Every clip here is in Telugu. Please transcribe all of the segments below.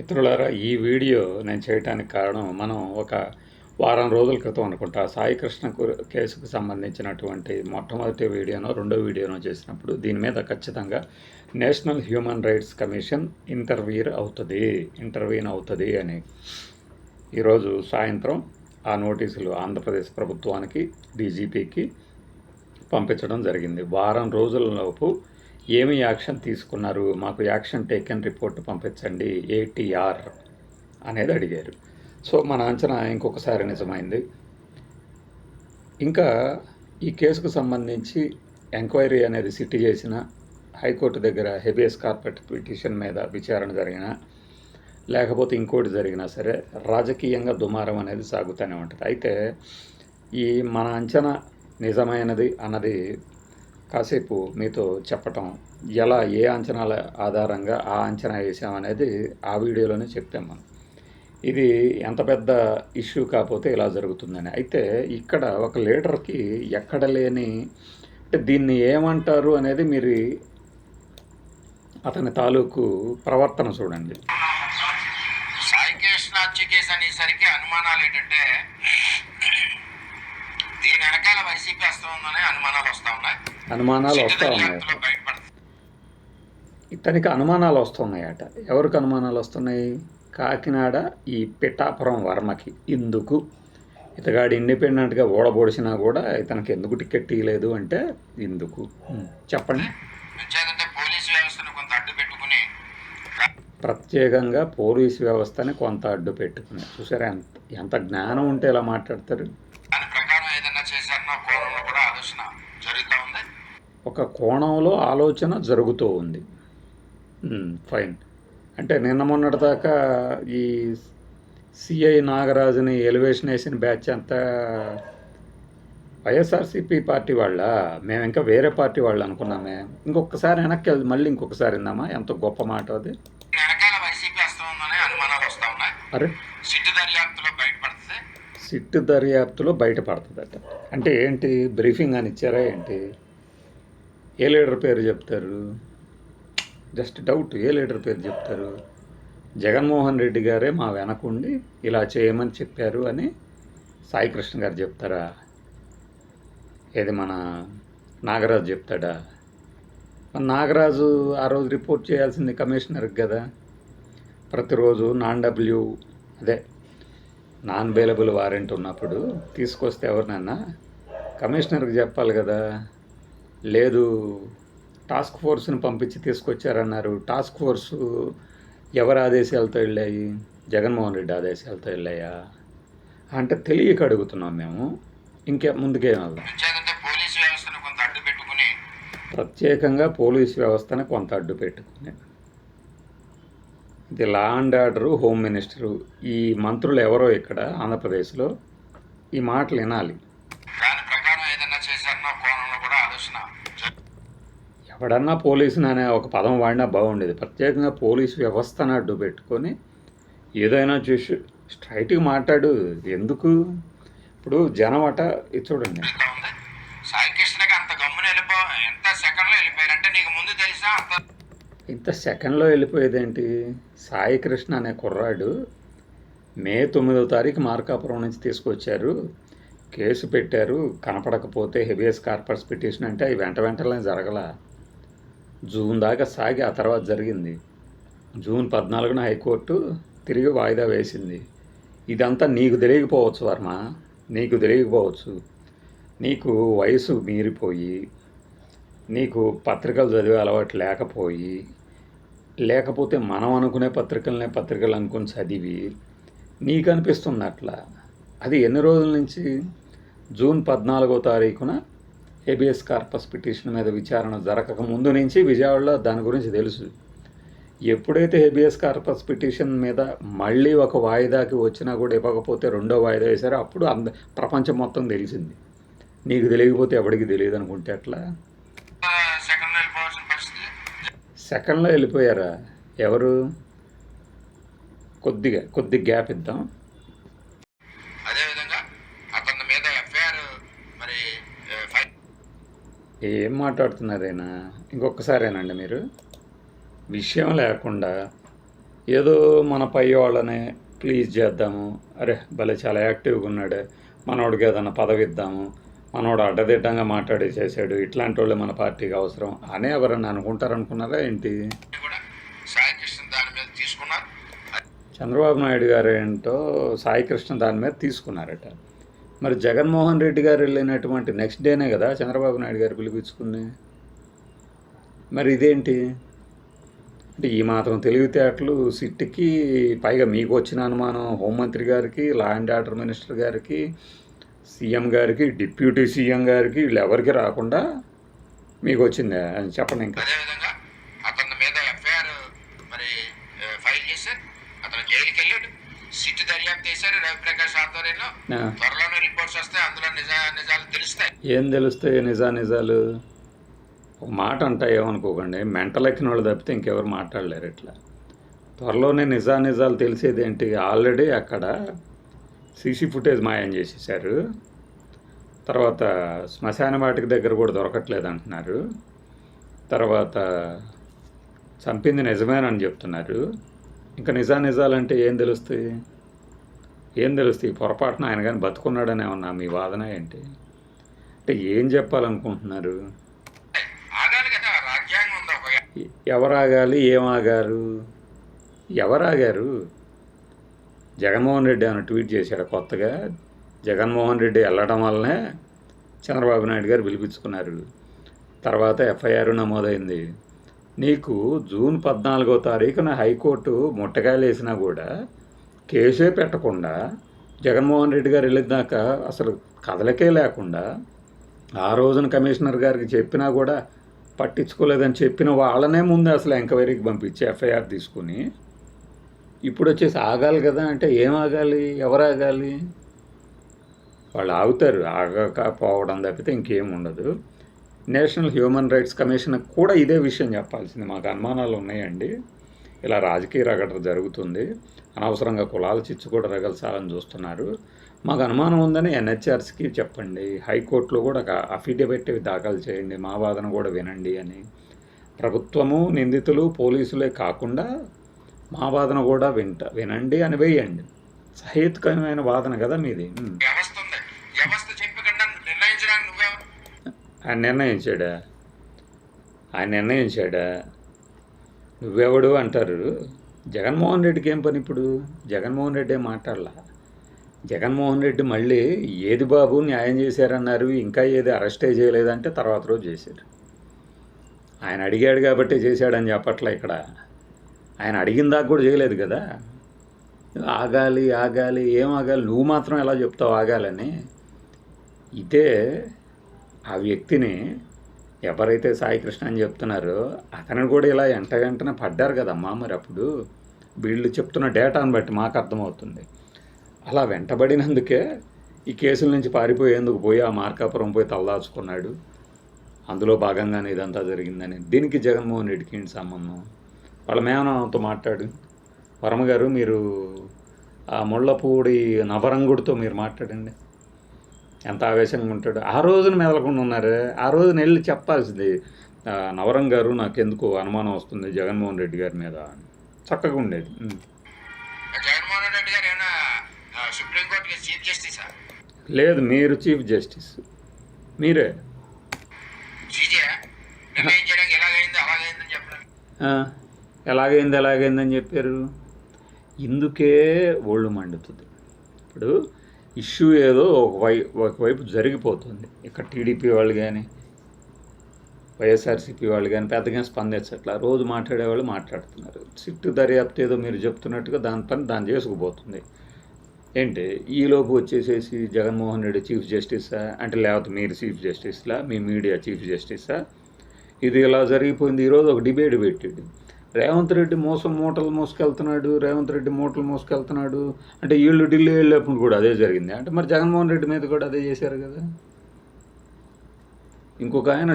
మిత్రులారా, ఈ వీడియో నేను చేయటానికి కారణం మనం ఒక వారం రోజుల క్రితం అనుకుంటా సాయి కృష్ణ కేసుకు సంబంధించినటువంటి మొట్టమొదటి వీడియోనో రెండో వీడియోనో చేసినప్పుడు దీని మీద ఖచ్చితంగా national human rights commission intervene అవుతుంది అని ఈరోజు సాయంత్రం ఆ నోటీసులు ఆంధ్రప్రదేశ్ ప్రభుత్వానికి డీజీపీకి పంపించడం జరిగింది. వారం రోజులలోపు ఏమి యాక్షన్ తీసుకున్నారు, మాకు యాక్షన్ టేకెన్ రిపోర్ట్ పంపించండి ఏటీఆర్ అనేది అడిగారు. సో మన అంచనా ఇంకొకసారి నిజమైంది. ఇంకా ఈ కేసుకు సంబంధించి ఎంక్వైరీ అనేది సిట్ చేసిన హైకోర్టు దగ్గర హెబియస్ కార్పస్ పిటిషన్ మీద విచారణ జరిగిన లేకపోతే ఇంకోటి జరిగినా సరే రాజకీయంగా దుమారం అనేది సాగుతూనే ఉంటుంది. అయితే ఈ మన అంచనా నిజమైనది అన్నది కాసేపు మీతో చెప్పటం, ఎలా ఏ అంచనాల ఆధారంగా ఆ అంచనా వేసామనేది ఆ వీడియోలోనే చెప్పాం మనం. ఇది ఎంత పెద్ద ఇష్యూ కాకపోతే ఇలా జరుగుతుందని. అయితే ఇక్కడ ఒక లీడర్కి ఎక్కడ లేని అంటే దీన్ని ఏమంటారు అనేది మీరు అతని తాలూకు ప్రవర్తన చూడండి. సాయి కృష్ణ హత్య కేసు అనేసరికి అనుమానాలు ఏంటంటే దీని వెనకాల వైసీపీ వస్తుందనే అనుమానాలు వస్తూ ఉన్నాయి. ఇతనికి అనుమానాలు వస్తున్నాయట. ఎవరికి అనుమానాలు వస్తున్నాయి? కాకినాడ ఈ పిఠాపురం వర్మకి. ఇందుకు ఇతగాడు ఇండిపెండెంట్గా ఓడబొడిసినా కూడా ఇతనికి ఎందుకు టికెట్ ఇవ్వలేదు అంటే ఇందుకు చెప్పండి. ప్రత్యేకంగా పోలీసు వ్యవస్థని కొంత అడ్డు పెట్టుకుని చూసారా ఎంత జ్ఞానం ఉంటే ఇలా మాట్లాడతారు. ఒక కోణంలో ఆలోచన జరుగుతూ ఉంది. ఫైన్. అంటే నిన్న మొన్నటిదాకా ఈ సిఐ నాగరాజుని ఎలివేషన్ వేసిన బ్యాచ్ అంతా వైఎస్ఆర్సీపీ పార్టీ వాళ్ళ, మేము ఇంకా వేరే పార్టీ వాళ్ళు అనుకున్నామే. ఇంకొకసారి వెనక్కి మళ్ళీ ఇంకొకసారి విందామా? ఎంత గొప్ప మాట అది. అరే సిట్టు దర్యాప్తులో బయటపడుతుందట. అంటే ఏంటి, బ్రీఫింగ్ అని ఇచ్చారా ఏంటి? ఏ లీడర్ పేరు చెప్తారు? జస్ట్ డౌట్, ఏ లీడర్ పేరు చెప్తారు? జగన్మోహన్ రెడ్డి గారే మా వెనకుండి ఇలా చేయమని చెప్పారు అని సాయి కృష్ణ గారు చెప్తారా? ఏది మన నాగరాజు చెప్తాడా? మన నాగరాజు ఆ రోజు రిపోర్ట్ చేయాల్సింది కమిషనర్కి కదా. ప్రతిరోజు నాన్ బెయిలబుల్ వారెంట్ ఉన్నప్పుడు తీసుకొస్తే ఎవరినన్నా కమిషనర్కి చెప్పాలి కదా. లేదు టాస్క్ ఫోర్స్ని పంపించి తీసుకొచ్చారన్నారు. టాస్క్ ఫోర్సు ఎవరి ఆదేశాలతో వెళ్ళాయి? జగన్మోహన్ రెడ్డి ఆదేశాలతో వెళ్ళాయా అంటే తెలియక అడుగుతున్నాం మేము. ముందుకేం వెళ్దాం. ప్రత్యేకంగా పోలీస్ వ్యవస్థను కొంత అడ్డు పెట్టుకుని ఇది law and order, home minister, ఈ మంత్రులు ఎవరో ఇక్కడ ఆంధ్రప్రదేశ్లో ఈ మాటలు వినాలి. ఎవడన్నా పోలీసుని అనే ఒక పదం వాడినా బాగుండేది. ప్రత్యేకంగా పోలీసు వ్యవస్థను అడ్డు పెట్టుకొని ఏదైనా చూసి స్ట్రైట్గా మాట్లాడు. ఎందుకు ఇప్పుడు జనం అట ఇది చూడండి. ఇంత సెకండ్లో వెళ్ళిపోయేదేంటి? సాయి కృష్ణ అనే కుర్రాడు మే 9వ తారీఖు మార్కాపురం నుంచి తీసుకొచ్చారు, కేసు పెట్టారు, కనపడకపోతే హెబియస్ కార్పస్ పిటిషన్ అంటే అవి వెంటనే జరగల. జూన్ దాకా సాగి ఆ తర్వాత జరిగింది. జూన్ 14న హైకోర్టు తిరిగి వాయిదా వేసింది. ఇదంతా నీకు తెలియకపోవచ్చు వర్మ, నీకు తెలియకపోవచ్చు. నీకు వయసు మీరిపోయి, నీకు పత్రికలు చదివే అలవాటు లేకపోతే మనం అనుకునే పత్రికలు అనుకుని చదివి నీకు అనిపిస్తుంది అట్లా. అది ఎన్ని రోజుల నుంచి? జూన్ 14వ తారీఖున హెబియస్ కార్పస్ పిటిషన్ మీద విచారణ జరగక ముందు నుంచి విజయవాడలో దాని గురించి తెలుసు. ఎప్పుడైతే హెబియస్ కార్పస్ పిటిషన్ మీద మళ్ళీ ఒక వాయిదాకి వచ్చినా కూడా ఇవ్వకపోతే రెండో వాయిదా వేశారో అప్పుడు ప్రపంచం మొత్తం తెలిసింది. నీకు తెలియకపోతే ఎవరికి తెలియదు అనుకుంటే అట్లా. సెకండ్లో వెళ్ళిపోయారా? ఎవరు? కొద్ది గ్యాప్ ఇద్దాం. ఏం మాట్లాడుతున్నారైనా? ఇంకొకసారేనండి మీరు విషయం లేకుండా ఏదో మన పై వాళ్ళని ప్లీజ్ చేద్దాము, అరే భలే చాలా యాక్టివ్గా ఉన్నాడు, మనోడికి ఏదైనా పదవి ఇద్దాము, మనోడు అడ్డదిడ్డంగా మాట్లాడేసేసాడు, ఇట్లాంటి వాళ్ళు మన పార్టీకి అవసరం అని ఎవరన్నా అనుకుంటారనుకున్నారా ఏంటి? కూడా సాయి కృష్ణ దాని మీద తీసుకున్నారు. చంద్రబాబు నాయుడు గారు ఏంటో సాయి కృష్ణ దాని మీద తీసుకున్నారట. మరి జగన్మోహన్ రెడ్డి గారు వెళ్ళినటువంటి నెక్స్ట్ డేనే కదా చంద్రబాబు నాయుడు గారు పిలిపించుకుంది. మరి ఇదేంటి అంటే ఈ మాత్రం తెలివితేటలు సిట్కి, పైగా మీకు వచ్చిన అనుమానం హోంమంత్రి గారికి, లా అండ్ ఆర్డర్ మినిస్టర్ గారికి, సీఎం గారికి, డిప్యూటీ సీఎం గారికి, వీళ్ళు ఎవరికి రాకుండా మీకు వచ్చిందా అని చెప్పండి. ఇంకా అదేవిధంగా అతని మీద ఎఫ్ఐఆర్ మరి ఫైల్ చేశారు, అతను జైలుకి వెళ్ళాడు, సిట్ దర్యాప్తు చేశారు రవిప్రకాష్ ఆధ్వర్యంలో. త్వరలోనే రిపోర్ట్స్ వస్తాయి, అందులో నిజాలు తెలుస్తాయి. ఏం తెలుస్తాయి నిజాలు? ఒక మాట అంటా ఏమనుకోకండి, మెంటలెక్కిన వాళ్ళు తప్పితే ఇంకెవరు మాట్లాడలేరు ఇట్లా. త్వరలోనే నిజాలు తెలిసేది ఏంటి? ఆల్రెడీ అక్కడ సీసీ ఫుటేజ్ మాయం చేసేసారు. తర్వాత శ్మశాన వాటికి దగ్గర కూడా దొరకట్లేదు అంటున్నారు. తర్వాత చంపింది నిజమేనని చెప్తున్నారు. ఇంకా నిజాలంటే ఏం తెలుస్తాయి? పొరపాటున ఆయన కానీ బతుకున్నాడని ఏమన్నా మీ వాదన ఏంటి? అంటే ఏం చెప్పాలనుకుంటున్నారు? ఎవరాగాలి? ఎవరాగారు? జగన్మోహన్ రెడ్డి ఏమైనా ట్వీట్ చేశాడు కొత్తగా? జగన్మోహన్ రెడ్డి వెళ్ళడం వల్లనే చంద్రబాబు నాయుడు గారు పిలిపించుకున్నారు. తర్వాత ఎఫ్ఐఆర్ నమోదైంది. నీకు జూన్ 14వ తారీఖున హైకోర్టు ముట్టకాయలు వేసినా కూడా కేసే పెట్టకుండా జగన్మోహన్ రెడ్డి గారు వెళ్ళినాక అసలు కదలకే లేకుండా ఆ రోజున కమిషనర్ గారికి చెప్పినా కూడా పట్టించుకోలేదని చెప్పిన వాళ్ళనే ముందు అసలు ఎంక్వైరీకి పంపించి ఎఫ్ఐఆర్ తీసుకుని ఇప్పుడు వచ్చేసి ఆగాలి కదా అంటే ఏం ఆగాలి? ఎవరు ఆగాలి? వాళ్ళు ఆగుతారు, ఆగకపోవడం తప్పితే ఇంకేం ఉండదు. నేషనల్ హ్యూమన్ రైట్స్ కమిషన్ కూడా ఇదే విషయం చెప్పాల్సింది. మాకు అనుమానాలు ఉన్నాయండి, ఇలా రాజకీయ రగడ జరుగుతుంది, అనవసరంగా కులాల చిచ్చు కూడా రగల్చాలని చూస్తున్నారు, మాకు అనుమానం ఉందని ఎన్హెచ్ఆర్సీకి చెప్పండి, హైకోర్టులో కూడా ఒక అఫిడవిట్ దాఖలు చేయండి, మా వాదన కూడా వినండి అని. ప్రభుత్వము, నిందితులు, పోలీసులే కాకుండా మా వాదన కూడా వినండి అని వేయండి. సహేతుకమైన వాదన కదా మీది. ఆయన నిర్ణయించాడా? నువ్వెవడు అంటారు. జగన్మోహన్ రెడ్డికి ఏం పని ఇప్పుడు? జగన్మోహన్ రెడ్డి ఏం మాట్లాడలా. జగన్మోహన్ రెడ్డి మళ్ళీ ఏది బాబు న్యాయం చేశారన్నారు, ఇంకా ఏది అరెస్టే చేయలేదంటే తర్వాత రోజు చేశారు. ఆయన అడిగాడు కాబట్టి చేశాడని చెప్పట్లే ఇక్కడ. ఆయన అడిగిన దాకా కూడా చేయలేదు కదా. ఆగాలి ఏం ఆగాలి? నువ్వు మాత్రం ఎలా చెప్తావు ఆగాలని? ఇదే ఆ వ్యక్తిని ఎవరైతే సాయి కృష్ణ అని చెప్తున్నారో అతను కూడా ఇలా వెంటనే పడ్డారు కదమ్మా. మరి అప్పుడు వీళ్ళు చెప్తున్న డేటాను బట్టి మాకు అర్థమవుతుంది. అలా వెంటబడినందుకే ఈ కేసుల నుంచి పారిపోయేందుకు పోయి ఆ మార్కాపురం పోయి తలదాచుకున్నాడు. అందులో భాగంగానే ఇదంతా జరిగిందని. దీనికి జగన్మోహన్ రెడ్డికి ఏంటి సంబంధం? వాళ్ళ మేనమామతో మాట్లాడు. వర్మ గారు, మీరు ఆ ముళ్ళపూడి నవరంగుడితో మీరు మాట్లాడండి, ఎంత ఆవేశంగా ఉంటాడు. ఆ రోజున మెదలకుండా ఉన్నారు. ఆ రోజున వెళ్ళి చెప్పాల్సింది, నవరం గారు నాకెందుకు అనుమానం వస్తుంది జగన్మోహన్ రెడ్డి గారి మీద, చక్కగా ఉండేది. జగన్మోహన్ రెడ్డి గారు ఏమైనా సుప్రీంకోర్టుకి చీఫ్ జస్టిసా? లేదు, మీరు చీఫ్ జస్టిస్, మీరే. ఎలాగైందని చెప్పారు. ఇందుకే ఒళ్ళు మండుతుంది. ఇప్పుడు ఇష్యూ ఏదో ఒకవైపు జరిగిపోతుంది. ఇక్కడ టీడీపీ వాళ్ళు కానీ వైఎస్ఆర్సీపీ వాళ్ళు కానీ పెద్దగా స్పందించట్లా. రోజు మాట్లాడేవాళ్ళు మాట్లాడుతున్నారు. సిట్టు దర్యాప్తు ఏదో మీరు చెప్తున్నట్టుగా దాని పని దాన్ని చేసుకుపోతుంది. ఏంటి ఈలోపు వచ్చేసేసి జగన్మోహన్ రెడ్డి చీఫ్ జస్టిసా అంటే, లేకపోతే మీరు చీఫ్ జస్టిస్లా, మీ మీడియా చీఫ్ జస్టిసా? ఇది ఇలా జరిగిపోయింది. ఈరోజు ఒక డిబేట్ పెట్టాడు. రేవంత్ రెడ్డి మూటలు మోసుకెళ్తున్నాడు అంటే వీళ్ళు ఢిల్లీ వెళ్ళేప్పుడు కూడా అదే జరిగింది అంటే, మరి జగన్మోహన్ రెడ్డి మీద కూడా అదే చేశారు కదా. ఇంకొక ఆయన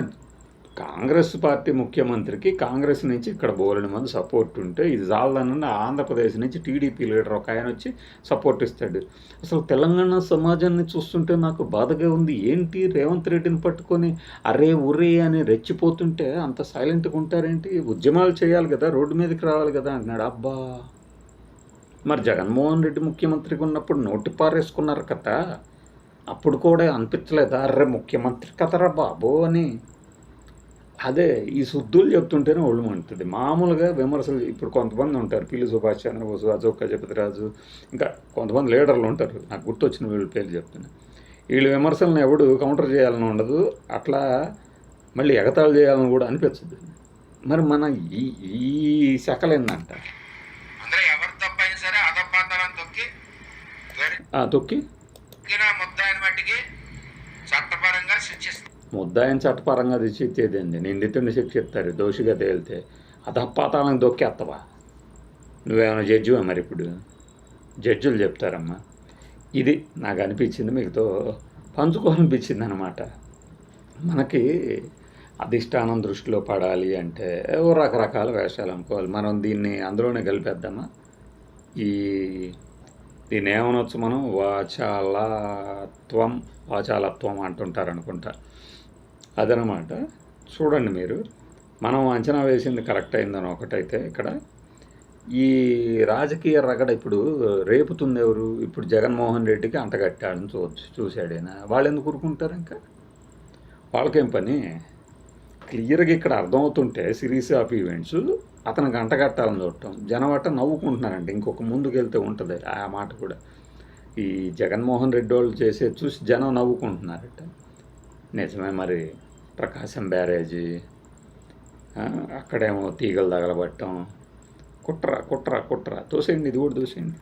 కాంగ్రెస్ పార్టీ ముఖ్యమంత్రికి కాంగ్రెస్ నుంచి ఇక్కడ బోలెడు మంది సపోర్ట్ ఉంటే ఇది చాలదన్న ఆంధ్రప్రదేశ్ నుంచి టీడీపీ లీడర్ ఒక ఆయన వచ్చి సపోర్ట్ ఇస్తాడు. అసలు తెలంగాణ సమాజాన్ని చూస్తుంటే నాకు బాధగా ఉంది. ఏంటి రేవంత్ రెడ్డిని పట్టుకొని అరే ఉర్రే అని రెచ్చిపోతుంటే అంత సైలెంట్గా ఉంటారేంటి? ఉద్యమాలు చేయాలి కదా, రోడ్డు మీదకి రావాలి కదా అంటున్నాడు. అబ్బా మరి జగన్మోహన్ రెడ్డి ముఖ్యమంత్రిగా ఉన్నప్పుడు నోటి పారేసుకున్నారు కదా, అప్పుడు కూడా అనిపించలేదా అర్రే ముఖ్యమంత్రి కదరా బాబు అని? అదే ఈ శుద్ధులు చెప్తుంటేనే ఒళ్ళు మంటుంది. మామూలుగా విమర్శలు ఇప్పుడు కొంతమంది ఉంటారు, పిల్లి సుభాష్ చంద్రబోసు, అశోక్ గజపతిరాజు, ఇంకా కొంతమంది లీడర్లు ఉంటారు, నాకు గుర్తొచ్చిన వీళ్ళ పేర్లు చెప్తున్నా. వీళ్ళ విమర్శలను ఎవడు కౌంటర్ చేయాలని ఉండదు, అట్లా మళ్ళీ ఎగతాళి చేయాలని కూడా అనిపించదు. మరి మన ఈ ఈ శకలేందంట అందరూ ఎవరు తప్పైనా సరే అధపాతాలను తొక్కి ముద్దాయిని మట్టికి చట్టపరంగా శిక్షిస్తారు. ముద్దాయిని చట్టపరంగా శిక్షించేదండి, నిందితుడిని శిక్షిస్తారు దోషిగా తేలితే. అధపాతాలను దొక్కేస్తావా? నువ్వేమైనా జడ్జివా? మరి ఇప్పుడు జడ్జిలు చెప్తారమ్మా. ఇది నాకు అనిపించింది, మీతో పంచుకోవాలనిపించింది అనమాట. మనకి అధిష్టానం దృష్టిలో పడాలి అంటే ఓ రకరకాల వేషాలు అనుకోవాలి. మనం దీన్ని అందులోనే కలిపేద్దామా? దీన్ని ఏమనొచ్చు మనం? వాచాలత్వం అంటుంటారు అనుకుంటా. అదనమాట. చూడండి మీరు, మనం అంచనా వేసింది కరెక్ట్ అయిందని ఒకటైతే, ఇక్కడ ఈ రాజకీయ రగడ ఇప్పుడు రేపుతుంది ఎవరు? ఇప్పుడు జగన్మోహన్ రెడ్డికి అంటగట్టాడని చూశాడైనా వాళ్ళు ఎందుకు ఊరుకుంటారు? ఇంకా వాళ్ళకేం పని? క్లియర్గా ఇక్కడ అర్థమవుతుంటే సిరీస్ ఆఫ్ ఈవెంట్స్ అతనికి అంటగట్టాలని చూడటం, జనం అట్ట నవ్వుకుంటున్నారండి. ఇంకొక ముందుకెళ్తే ఉంటుంది ఆ మాట కూడా. ఈ జగన్మోహన్ రెడ్డి వాళ్ళు చేసే చూసి జనం నవ్వుకుంటున్నారట. నిజమే. మరి ప్రకాశం బ్యారేజీ, అక్కడేమో తీగలు తగలబట్టం, కుట్ర తోసేయండి, ఇది కూడా తోసేయండి.